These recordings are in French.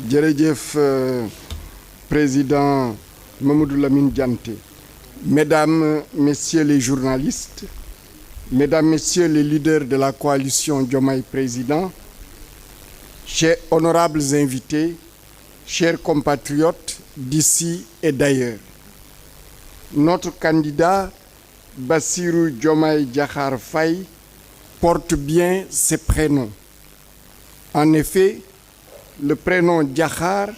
jërëjëf président Mamadou Lamine Dianté. Mesdames, Messieurs les journalistes, Mesdames, Messieurs les leaders de la coalition Diomaye Président, chers honorables invités, chers compatriotes d'ici et d'ailleurs. Notre candidat Bassirou Diomaye Diakhar Faye porte bien ses prénoms. En effet, le prénom Diakhar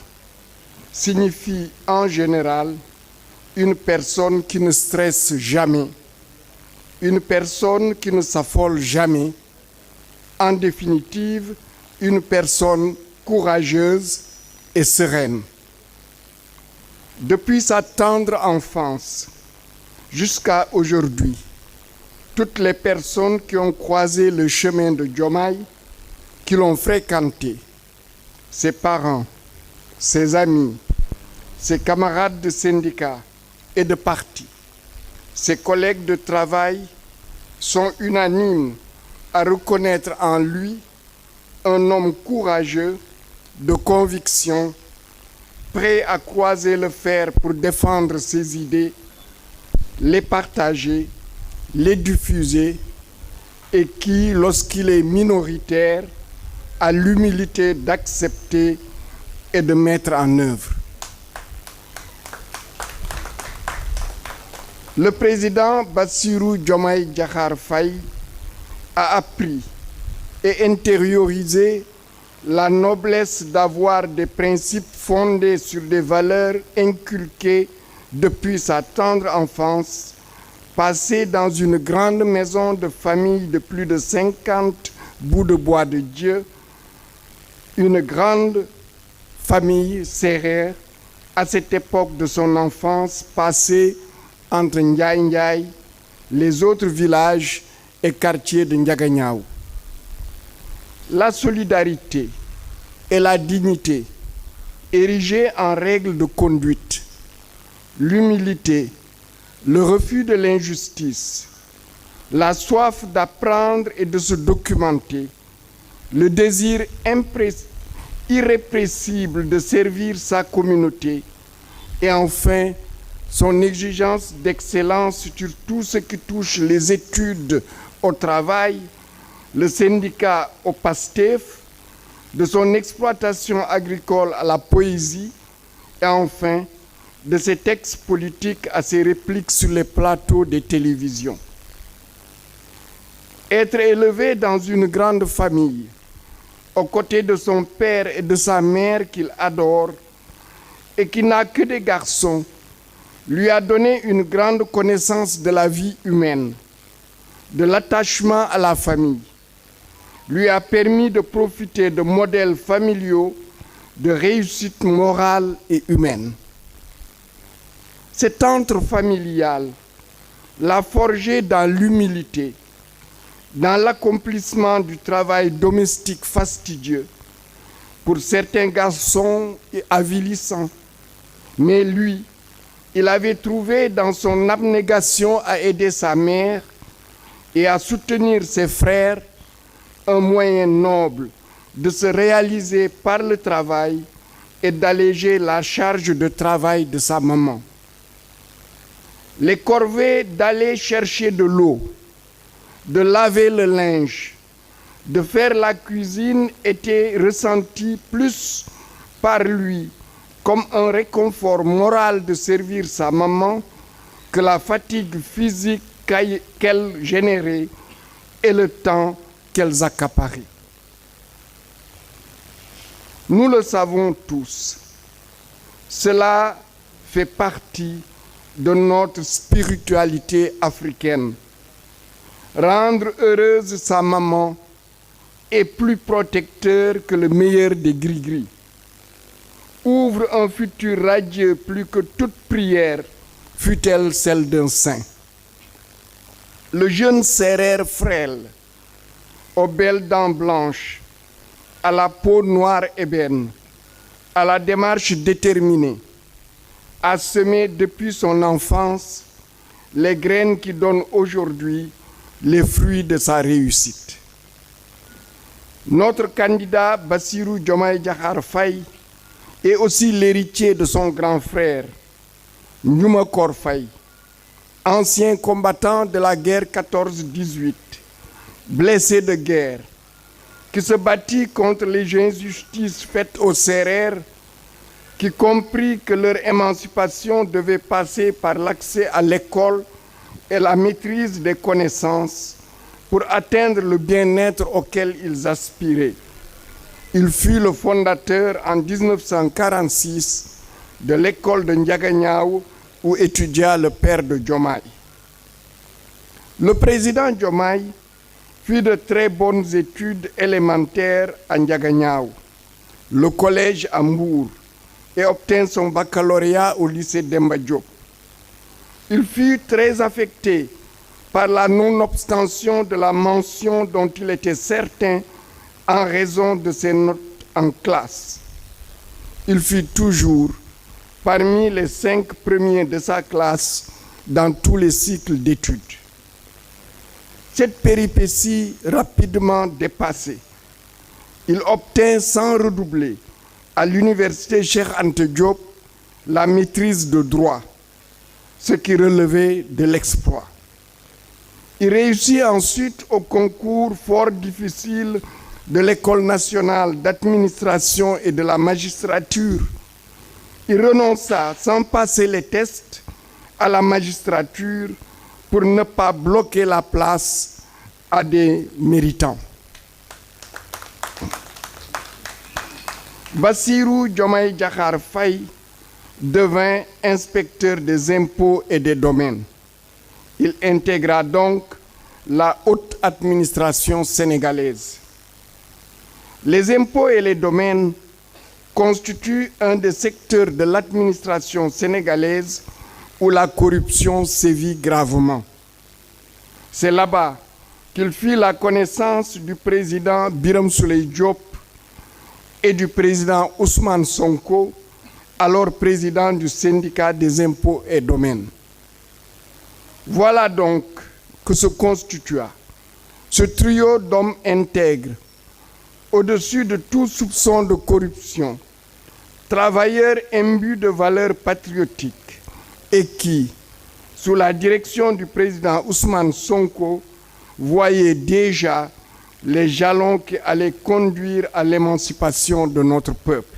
signifie en général une personne qui ne stresse jamais, une personne qui ne s'affole jamais, en définitive, une personne courageuse et sereine. Depuis sa tendre enfance jusqu'à aujourd'hui, toutes les personnes qui ont croisé le chemin de Diomaye, qui l'ont fréquenté, ses parents, ses amis, ses camarades de syndicat et de parti, ses collègues de travail sont unanimes à reconnaître en lui un homme courageux, de conviction, prêt à croiser le fer pour défendre ses idées, les partager, les diffuser et qui, lorsqu'il est minoritaire, a l'humilité d'accepter et de mettre en œuvre. Le président Bassirou Diomaye Diakhar Faye a appris et intériorisé la noblesse d'avoir des principes fondés sur des valeurs inculquées depuis sa tendre enfance, passé dans une grande maison de famille de plus de 50 bouts de bois de Dieu, une grande famille sérère à cette époque de son enfance passée entre Ndiaye Ndiaye, les autres villages et quartiers de Ndiaganiao. La solidarité et la dignité érigées en règle de conduite, l'humilité, le refus de l'injustice, la soif d'apprendre et de se documenter, le désir irrépressible de servir sa communauté et enfin son exigence d'excellence sur tout ce qui touche les études au travail, le syndicat au PASTEF, de son exploitation agricole à la poésie et enfin de ses textes politiques à ses répliques sur les plateaux des télévisions. Être élevé dans une grande famille, aux côtés de son père et de sa mère qu'il adore et qui n'a que des garçons, lui a donné une grande connaissance de la vie humaine, de l'attachement à la famille, lui a permis de profiter de modèles familiaux de réussite morale et humaine. Cet antre familial l'a forgé dans l'humilité, dans l'accomplissement du travail domestique fastidieux, pour certains garçons et avilissants, mais lui, il avait trouvé dans son abnégation à aider sa mère et à soutenir ses frères un moyen noble de se réaliser par le travail et d'alléger la charge de travail de sa maman. Les corvées d'aller chercher de l'eau, de laver le linge, de faire la cuisine étaient ressenties plus par lui comme un réconfort moral de servir sa maman que la fatigue physique qu'elle générait et le temps qu'elles accaparaient. Nous le savons tous, cela fait partie de notre spiritualité africaine. Rendre heureuse sa maman est plus protecteur que le meilleur des gris-gris. Ouvre un futur radieux plus que toute prière, fût-elle celle d'un saint. Le jeune sérère frêle, aux belles dents blanches, à la peau noire ébène, à la démarche déterminée, a semé depuis son enfance les graines qui donnent aujourd'hui les fruits de sa réussite. Notre candidat Bassirou Diomaye Diakhar Faye et aussi l'héritier de son grand frère, Ndiouma Kor Faye, ancien combattant de la guerre 14-18, blessé de guerre, qui se battit contre les injustices faites aux Sérères, qui comprit que leur émancipation devait passer par l'accès à l'école et la maîtrise des connaissances pour atteindre le bien-être auquel ils aspiraient. Il fut le fondateur en 1946 de l'école de Ndiaganiao où étudia le père de Diomaye. Le président Diomaye fit de très bonnes études élémentaires à Ndiaganiao, le collège à Mbour, et obtint son baccalauréat au lycée Demba Diop. Il fut très affecté par la non-obstention de la mention dont il était certain en raison de ses notes en classe. Il fut toujours parmi les 5 premiers de sa classe dans tous les cycles d'études. Cette péripétie rapidement dépassée, il obtint sans redoubler à l'université Cheikh Anta Diop la maîtrise de droit, ce qui relevait de l'exploit. Il réussit ensuite au concours fort difficile de l'École nationale d'administration et de la magistrature. Il renonça sans passer les tests à la magistrature pour ne pas bloquer la place à des méritants. Bassirou Diomaye Diakhar Faye devint inspecteur des impôts et des domaines. Il intégra donc la haute administration sénégalaise. Les impôts et les domaines constituent un des secteurs de l'administration sénégalaise où la corruption sévit gravement. C'est là-bas qu'il fit la connaissance du président Birame Souleye Diop et du président Ousmane Sonko, alors président du syndicat des impôts et domaines. Voilà donc que se constitua ce trio d'hommes intègres, au-dessus de tout soupçon de corruption, travailleurs imbus de valeurs patriotiques et qui, sous la direction du président Ousmane Sonko, voyaient déjà les jalons qui allaient conduire à l'émancipation de notre peuple.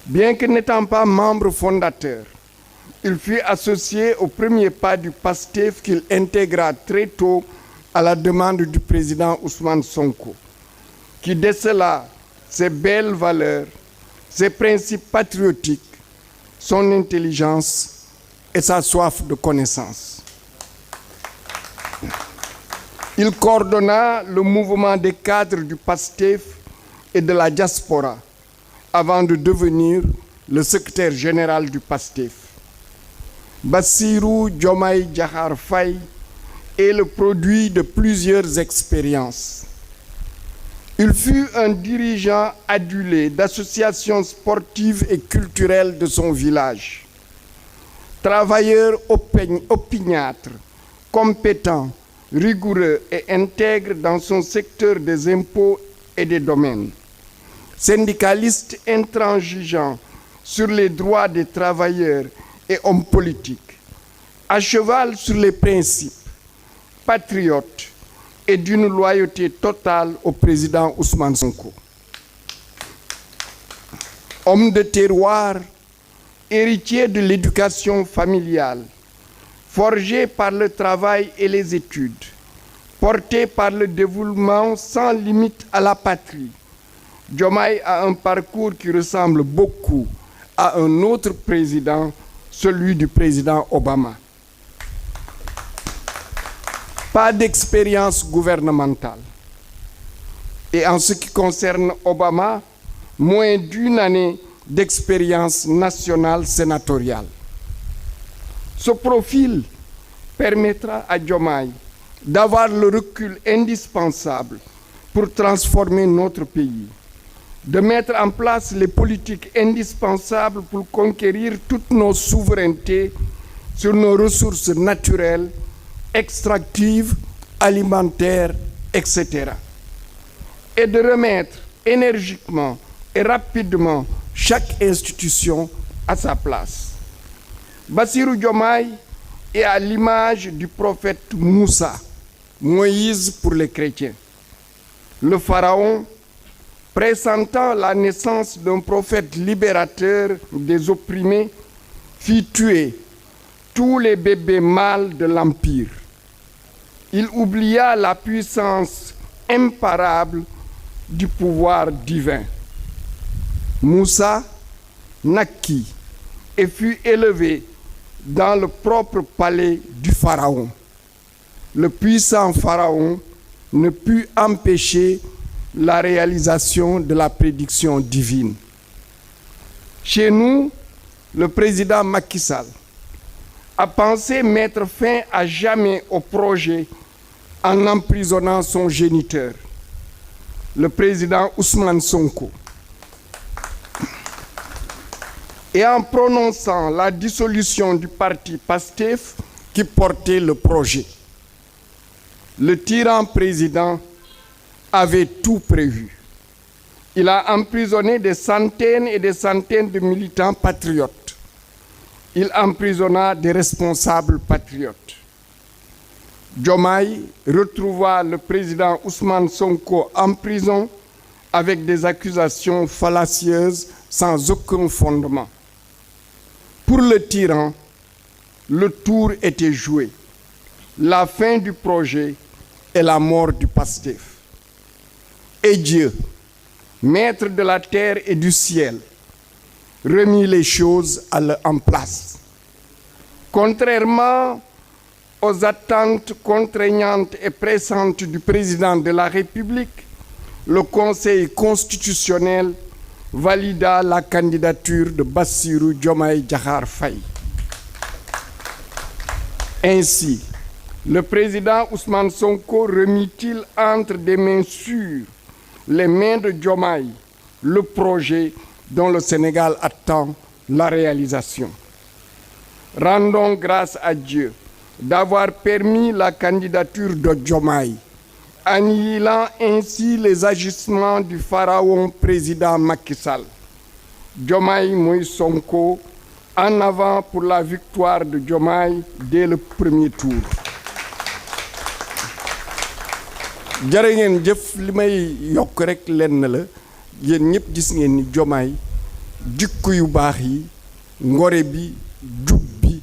Bien que n'étant pas membre fondateur, il fut associé au premier pas du PASTEF qu'il intégra très tôt à la demande du président Ousmane Sonko, qui décela ses belles valeurs, ses principes patriotiques, son intelligence et sa soif de connaissance. Il coordonna le mouvement des cadres du PASTEF et de la diaspora avant de devenir le secrétaire général du PASTEF. Bassirou Diomaye Diakhar Faye est le produit de plusieurs expériences. Il fut un dirigeant adulé d'associations sportives et culturelles de son village. Travailleur opiniâtre, compétent, rigoureux et intègre dans son secteur des impôts et des domaines. Syndicaliste intransigeant sur les droits des travailleurs et hommes politiques, à cheval sur les principes, patriote et d'une loyauté totale au président Ousmane Sonko. Homme de terroir, héritier de l'éducation familiale, forgé par le travail et les études, porté par le dévouement sans limite à la patrie, Diomaye a un parcours qui ressemble beaucoup à un autre président, celui du président Obama. Pas d'expérience gouvernementale. Et en ce qui concerne Obama, moins d'1 année d'expérience nationale sénatoriale. Ce profil permettra à Diomaye d'avoir le recul indispensable pour transformer notre pays, de mettre en place les politiques indispensables pour conquérir toutes nos souverainetés sur nos ressources naturelles, extractives, alimentaires, etc. Et de remettre énergiquement et rapidement chaque institution à sa place. Bassirou Diomaye est à l'image du prophète Moussa, Moïse pour les chrétiens. Le pharaon, pressentant la naissance d'un prophète libérateur des opprimés, fit tuer tous les bébés mâles de l'Empire. Il oublia la puissance imparable du pouvoir divin. Moussa naquit et fut élevé dans le propre palais du Pharaon. Le puissant Pharaon ne put empêcher la réalisation de la prédiction divine. Chez nous, le président Macky Sall a pensé mettre fin à jamais au projet en emprisonnant son géniteur, le président Ousmane Sonko, et en prononçant la dissolution du parti PASTEF qui portait le projet. Le tyran président avait tout prévu. Il a emprisonné des centaines et des centaines de militants patriotes. Il emprisonna des responsables patriotes. Diomaye retrouva le président Ousmane Sonko en prison avec des accusations fallacieuses sans aucun fondement. Pour le tyran, le tour était joué. La fin du projet et la mort du PASTEF. Et Dieu, maître de la terre et du ciel, remit les choses en place. Contrairement aux attentes contraignantes et pressantes du président de la République, le Conseil constitutionnel valida la candidature de Bassirou Diomaye Diakhar Faye. Ainsi, le président Ousmane Sonko remit-il entre des mains sûres, les mains de Diomaye, le projet dont le Sénégal attend la réalisation. Rendons grâce à Dieu d'avoir permis la candidature de Diomaye, annihilant ainsi les agissements du pharaon président Macky Sall. Diomaye Moïse Sonko, en avant pour la victoire de Diomaye dès le premier tour. jërë ngeen jëf, li may yokk rek lenn la, yéen ñëpp gis ngeen ni Diomaye jikko yu baax yi, ngore bi, jub bi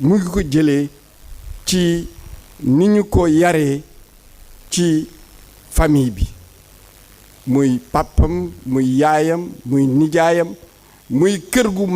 mu ngi ko jëlee ci ni ñu ko yaree ci famille bi, muy papam, muy yaayam, muy nijaayam, muy kër gu mag